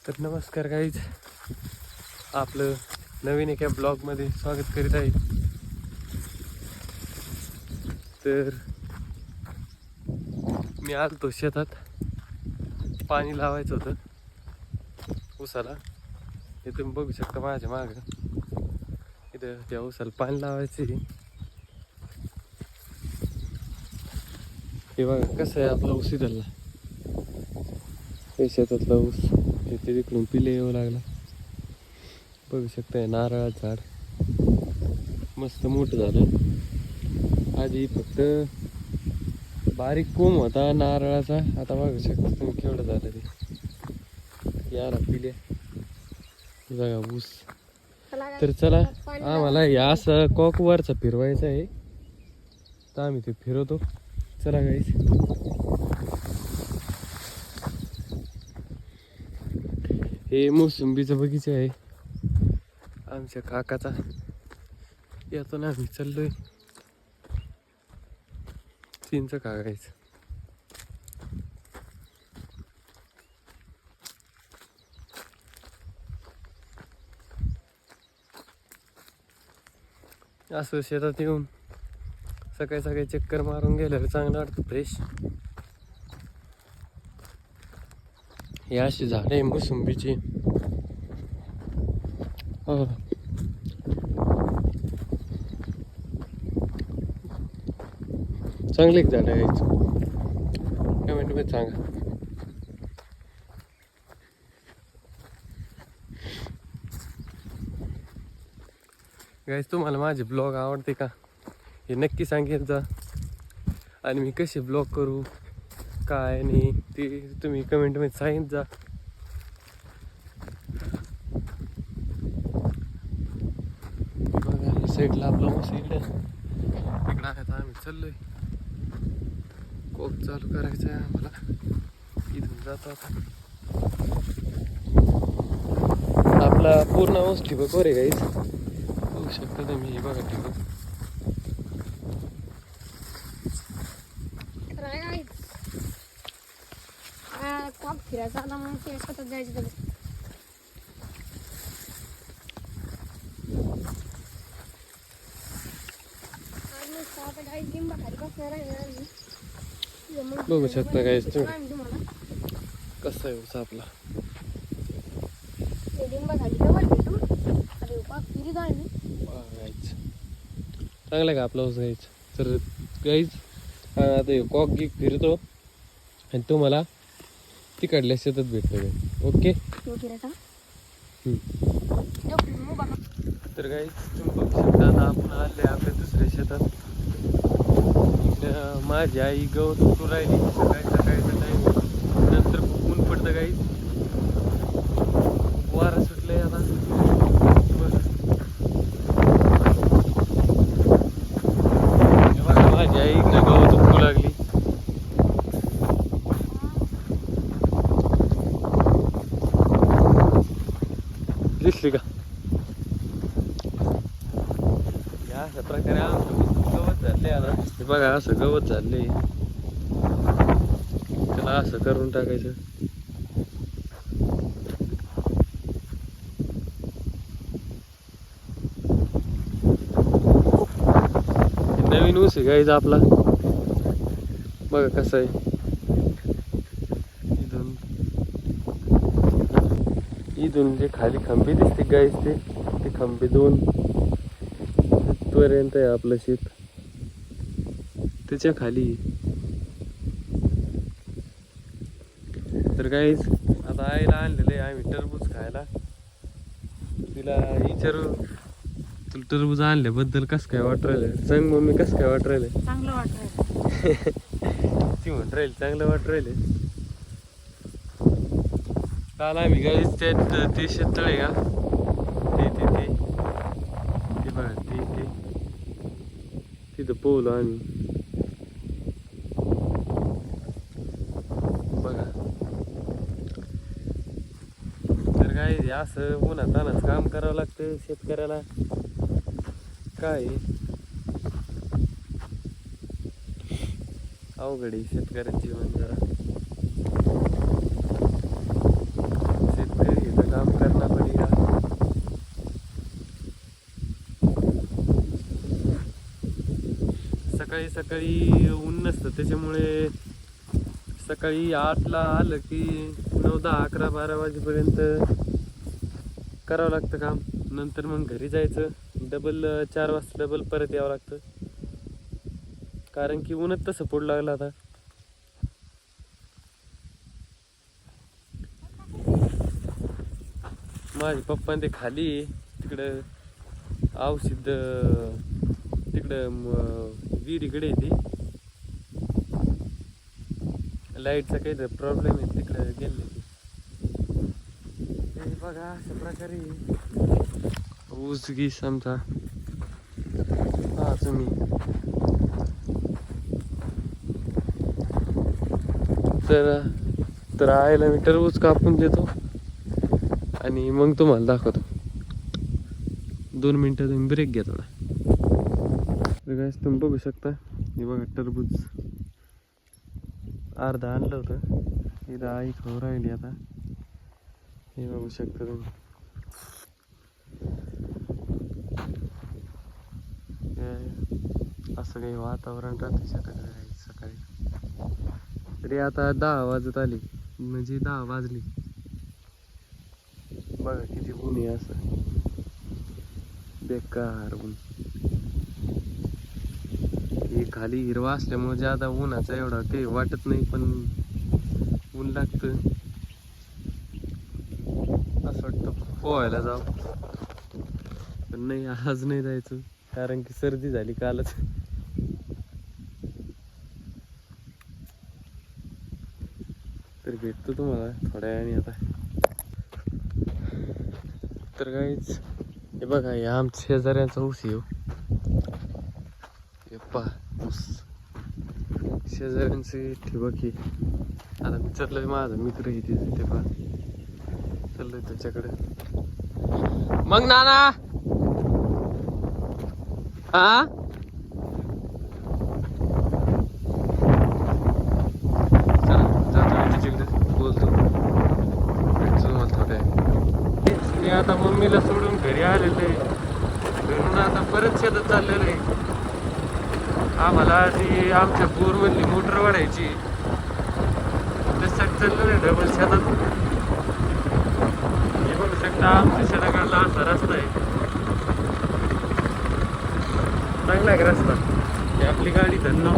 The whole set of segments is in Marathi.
तर नमस्कार गाईज, आपलं नवीन एका ब्लॉगमध्ये स्वागत करीत आहे. तर मी आलतो शेतात, पाणी लावायचं होतं ऊसाला. हे तुम्ही बघू शकता माझ्या मागं, इथं त्या ऊसाला पाणी लावायचं. हे बघा कसं आहे आपला ऊस इथला, हे शेतातला ऊस. ते तिकडून पिले येऊ लागला, बघू शकताय. नारळाचं झाड मस्त मोठं झालं. आधी फक्त बारीक कोंब होता नारळाचा, आता बघू शकता तुम्ही केवढं झालं ते. याला पिले बघा ऊस. तर चला, आम्हाला या असं कॉकवरचा फिरवायचं आहे, तर आम्ही ते फिरवतो. चला गाईस. हे मोसंबीचा बगीचा आहे आमच्या काकाचा, यातून आम्ही चाललोय. चिंच कागायचं. असं शेतात येऊन सकाळी सकाळी चक्कर मारून गेल्यावर चांगलं वाटतं, फ्रेश. हे अशी झाडे आहे मोसंबीची. हो, चांगली झाड आहे. कमेंट मध्ये सांगा. गाईज, तुम्हाला माझे ब्लॉग आवडते का हे नक्की सांगेल जा. आणि मी कसे ब्लॉग करू काय नाही ते तुम्ही कमेंट मध्ये सांगित जा. बघा साईडला आपला ऊस इकडे आहे, तर आम्ही चाललोय. कोक चालू करायचं आहे आम्हाला. इथून जातो आता. आपला पूर्ण ऊस ठिबक वर आहे गाईज, बघू शकता तुम्ही. बघा ठिबक. फिरायचं आता मग ते शेतात जायचं. तर बघू शकता गाईज तुम्ही कसं आहे ऊस आपला. चांगलं आहे का आपला ऊस गाईज. तर गाईज आता कॉक गिक फिरतो आणि तुम्हाला तिकडल्या शेतात भेटतो. ओके. तर गाईज तुम्ही बघू शकता, आता आपण आले आपल्या दुसऱ्या शेतात. माझी आई गवत उठू राहिली. सकाळी सकाळीचं टाईम, नंतर खूप ऊन पडतं गाईज. वारा सुटलंय आता. बघा माझी आई इकडे गवत उठू लागली. दिसली का? या अशा प्रकारे आमचं गवत झाले. आता हे बघा असं गवत झाले, त्याला असं करून टाकायचं. नवीन ऊस आहे गाईज आपला. बघा कसं आहे. इथून जे खाली खंबे दिसते गाईज, ते खंबे 2 पर्यंत आहे आपलं शेत. त्याच्या खाली. तर गाईज आता आईला आणलेलं आहे आम्ही टरबूज खायला. तिला विचारू, तुला टरबूज आणल्याबद्दल कसं काय वाटू राहिलं? सांग मम्मी, कसं काय वाटू राहिलं? चांगलं वाटतं. ती म्हणून राहील चांगलं वाटू राहिले. काल आम्ही गाईज त्यात ते शेततळे का ते बघा ते तिथं पोहलो आम्ही. बघा. तर काय असं उन्हातानाच काम करावं लागतं शेतकऱ्याला. काय अवघड आहे शेतकऱ्याचं जीवन जरा. शेतकरी सकाळी सकाळी ऊन नसतं, त्याच्यामुळे सकाळी 8ला आलं की 9, 10, 11, 12 वाजेपर्यंत करावं लागतं काम. नंतर मग घरी जायचं, डबल 4 वाजता डबल परत यावं लागतं, कारण की ऊनच तसं पडू लागलं आता. माझे पप्पा ते खाली तिकडं औषध तिकडं विहिरीकडे येते, लाईटचा काही प्रॉब्लेम आहे, तिकडं गेले ते बघा. अशा प्रकारे ऊस गीस आमचा हा तुम्ही तर आयला मी टरबूज कापून देतो आणि मग तुम्हाला दाखवतो. 2 मिनिटं तुम्ही ब्रेक घ्या थोडा. तर काय तुम्ही बघू शकता, हे बघा टरबूज अर्धा आणलं होतं, इथं आई खाऊ राहिली आता. हे बघू शकता तुम्ही. असं काही वातावरण राहतं सकाळी सकाळी. तरी आता 10 वाजत आली, म्हणजे 10 वाजली. बघा किती ऊन आहे, असं बेकार ऊन. हे खाली हिरवा असल्यामुळे ज्यादा उन्हाचा एवढा काही वाटत नाही, पण ऊन लागतं. असं वाटतं पोहायला जाऊ, पण नाही, आज नाही जायचं, कारण की सर्दी झाली कालच. तर भेटतो तुम्हाला थोड्या वेळाने आता. तर काहीच हे बघा, हे आमच्या शेजाऱ्यांचा ऊस येऊ, हे पहा ऊस शेजाऱ्यांचे ठिबक आहे. आता मी चाललोय, माझा मित्र आहे ते पहा, चाललोय त्याच्याकडे. मग नाना हा बोलतो, भेटतो तुम्हाला थोड्या. मी आता मम्मीला सोडून घरी आलेलो आहे, घरून आता परत शेतात चाललेलं आहे. आम्हाला ती आमच्या बोरमधली मोटर वाढायची, त्यासाठी चाललेलं आहे डबल शेतात. हे बघू शकता आमच्या शेताकडला असा रस्ता आहे, चांगला आहे रस्ता. ही आपली गाडी धरणं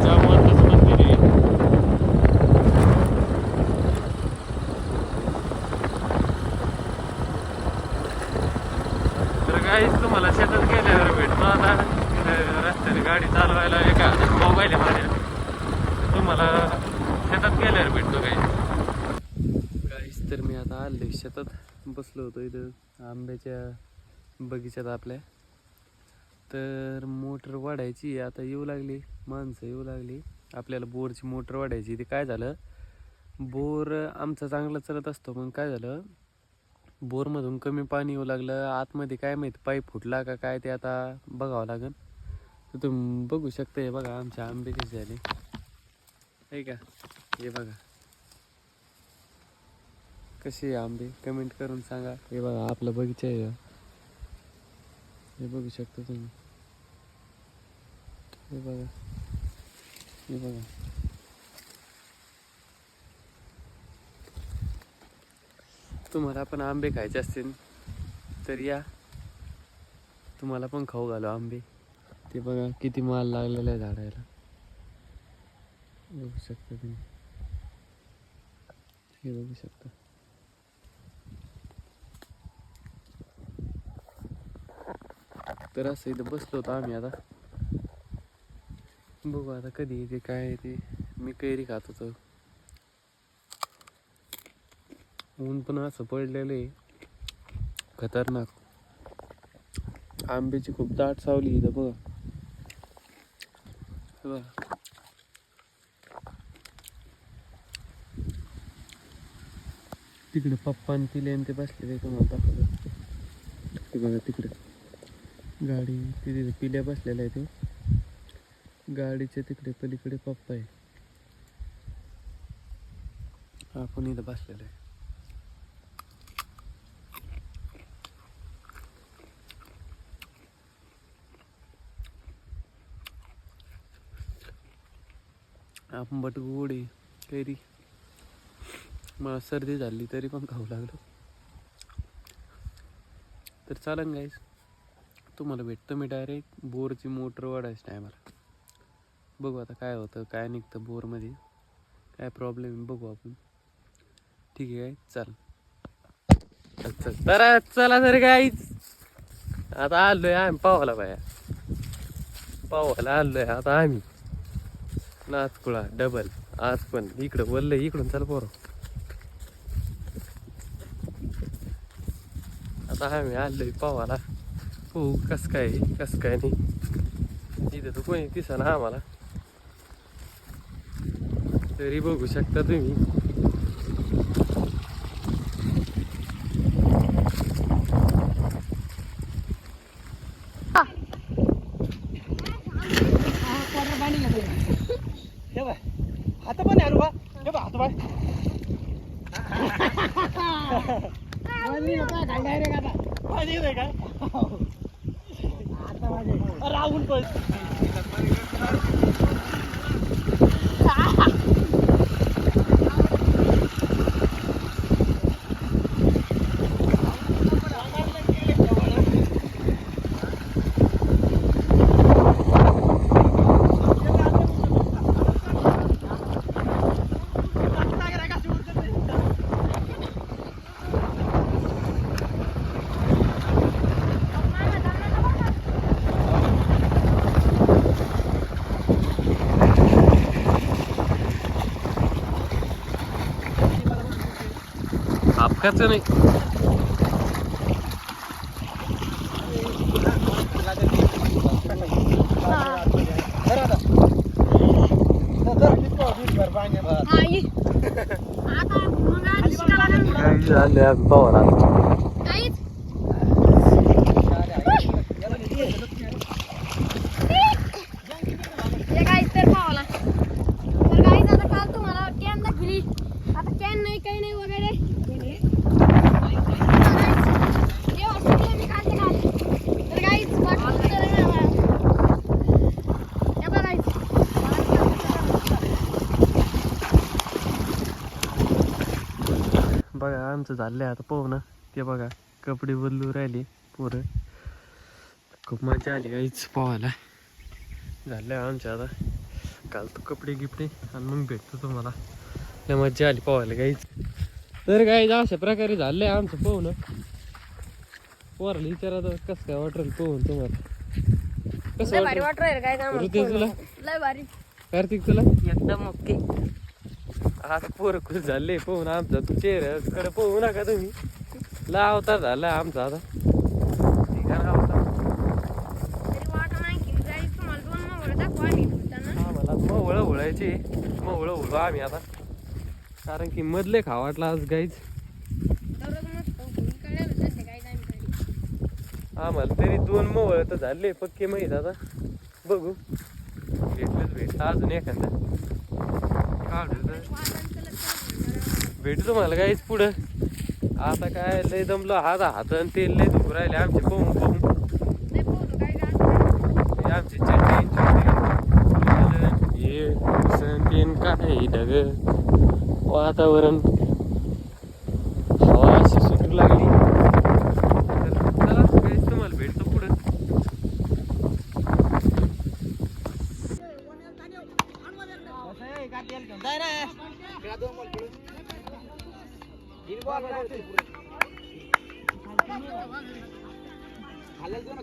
जामवंताचं मंदिर आहे. तर काहीच तुम्हाला शेतात गेल्यावर भेटतो आता. रस्त्याने गाडी चालवायला एका मोबाईल आहे माझ्या, तुम्हाला शेतात गेल्यावर भेटतो काहीच. तर मी आता आले शेतात, बसलो होतो इथं आंब्याच्या बगीच्यात आपल्या. तर मोटर वाढायची आता, येऊ लागली माणसं, येऊ लागली. आपल्याला बोरची मोटर वाढायची. ते काय झालं, बोर आमचा चांगला चालत असतो, मग काय झालं, बोरमधून कमी पाणी येऊ लागलं. आतमध्ये काय माहिती पाईप फुटला का काय, ते आता बघावं लागेल. तर तुम्ही बघू शकता, हे बघा आमचे आंबे कसे झाले आहे का. हे बघा कसे आंबे, कमेंट करून सांगा. हे बघा आपला बगीचा आहे, हे बघू शकता तुम्ही. हे बघा, हे बघा. तुम्हाला पण आंबे खायचे असतील तर या, तुम्हाला पण खाऊ घालू आंबे. ते बघा किती माल लागलेला आहे झाडाला, बघू शकता तुम्ही. हे बघू शकता. तर असं इथं बसलो होतो आम्ही. आता बघू आता कधी येते काय येते. मी कैरी खात होतो, ऊन पण असं पडलेलं आहे खतरनाक. आंब्याची खूप दाट सावली इथं बघा. तिकडे पप्पा आणि तिले ते बसलेले, तुम्हाला दाखवतो. ते बघा तिकडे गाडी, तिथे पिल्या बसलेला आहे. ते गाडीच्या तिकडे पलीकडे पप्पा आहे, आपण इथं बसलेलं आहे. आंबट गोड आहे कैरी. मला सर्दी झाली तरी पण खाऊ लागलो. तर चालन गाईस, तुम्हाला भेटतो मी डायरेक्ट बोरची मोटर वाढायच्या टायमाला. बघू आता काय होतं काय निघतं बोरमध्ये, काय प्रॉब्लेम बघू आपण. ठीक आहे काय, चल. तर चला तर गाईच, आता आलोय आम्ही पावाला बाया. पावाला आलोय आता आम्ही नाचकुळा डबल. आज पण इकडं बोललं इकडून चल पोरं. आता आम्ही आलोय पावाला. हो कस काय कस काय नाही, इथं तर कोणी दिसेना आम्हाला. तरी बघू शकता तुम्ही. आता पण यार हात बाय राहून पण अपघातचं नाही. पावाला काही नाही वगैरे बघा आमचं झालंय आता पाहू ना. ते बघा कपडे बदलू राहिले पोरं. खूप मजा आली काहीच पाहायला. झालंय आमच्या आता घालतो कपडे गिपडे आणि मग भेटतो तुम्हाला. लय मजा आली पाहायला काहीच. तर काही अशा प्रकारे झालंय आमचं पाहू ना. पोराला विचारा कसं काय वाटेल पाहून तुम्हाला. कसं भारी वाटत काय ऋतेश तुला, लय भारी. कार्तिक तुला एकदम ओके. आता पोरं खुश झाले पाहून आमचा. चेहऱ्याकडे पाहू नका तुम्ही. लावता झाला आमचा आता. आम्हाला मवळं उळायची. मवळं उळू आम्ही आता, कारण की मधले खावाटला आज गाईच. आम्हाला तरी 2 मवळ तर झाले पक्के माहीत. आता बघू भेटलंच भेटलं अजून एखादं काढू भेटू तुम्हाला काहीच पुढं. आता काय लय दमलो हात आणि तेल लय दुखू राहिले आमचे पाहून पाहून. आमची चटणी हे तेन काय ढग वातावरण हवा अशी सुटू लागली. तर चला काहीच तुम्हाला भेटतो पुढं. खाल्लं ना